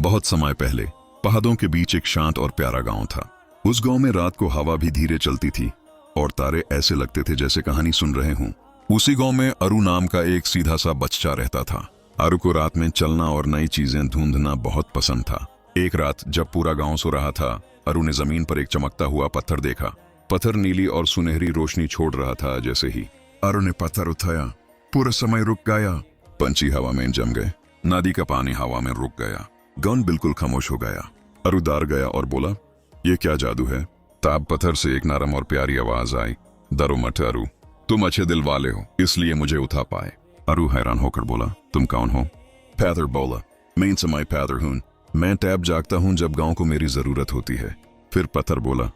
बहुत समय पहले पहाड़ों के बीच एक शांत और प्यारा गांव था। उस गांव में रात को हवा भी धीरे चलती थी और तारे ऐसे लगते थे जैसे कहानी सुन रहे हों। उसी गांव में अरु नाम का एक सीधा सा बच्चा रहता था। अरु को रात में चलना और नई चीजें ढूंढना बहुत पसंद था। एक रात जब पूरा गांव सो रहा था, अरु ने जमीन पर एक चमकता हुआ पत्थर देखा। पत्थर नीली और सुनहरी रोशनी छोड़ रहा था। जैसे ही अरु ने पत्थर उठाया, पूरा समय रुक गया। पंछी हवा में जम गए, नदी का पानी हवा में रुक गया, गांव बिल्कुल खामोश हो गया। अरु डर गया और बोला, ये क्या जादू है? ताब पत्थर से एक नरम और प्यारी आवाज आई, डरो मत अरु, तुम अच्छे दिल वाले हो इसलिए मुझे उठा पाए। अरु हैरान होकर बोला, तुम कौन हो? पैदर बोला, मैं समय पैदर हूं, मैं टैब जागता हूं जब गांव को मेरी जरूरत होती है। फिर पत्थर बोला,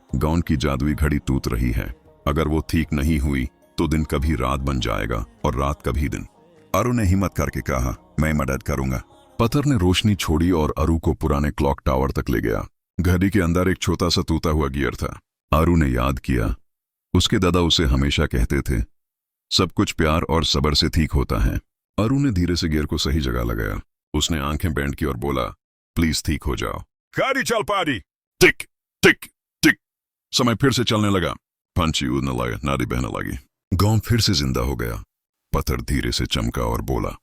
गांव की जादुई घड़ी टूट रही है, अगर वो ठीक नहीं हुई तो दिन कभी रात बन जाएगा और रात कभी दिन। अरु ने हिम्मत करके कहा, मैं मदद करूंगा। पत्थर ने रोशनी छोड़ी और अरु को पुराने क्लॉक टावर तक ले गया। घड़ी के अंदर एक छोटा सा टूटा हुआ गियर था। अरु ने याद किया, उसके दादा उसे हमेशा कहते थे, सब कुछ प्यार और सब्र से ठीक होता है। अरु ने धीरे से गियर को सही जगह लगाया। उसने आंखें बैंड की और बोला, प्लीज ठीक हो जाओ। गाड़ी चल पाड़ी। टिक टिक टिक। समय फिर से चलने लगा। पंछी उड़ने लगा, नदी बहने लगी, गांव फिर से जिंदा हो गया। पत्थर धीरे से चमका और बोला,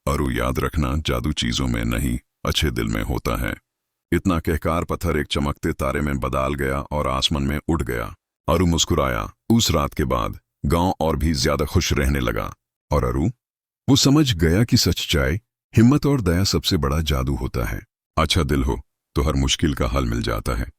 अरु याद रखना, जादू चीजों में नहीं, अच्छे दिल में होता है। इतना कहकर पत्थर एक चमकते तारे में बदल गया और आसमान में उड़ गया। अरु मुस्कुराया। उस रात के बाद गांव और भी ज्यादा खुश रहने लगा। और अरु, वो समझ गया कि सच्चाई, हिम्मत और दया सबसे बड़ा जादू होता है। अच्छा दिल हो तो हर मुश्किल का हल मिल जाता है।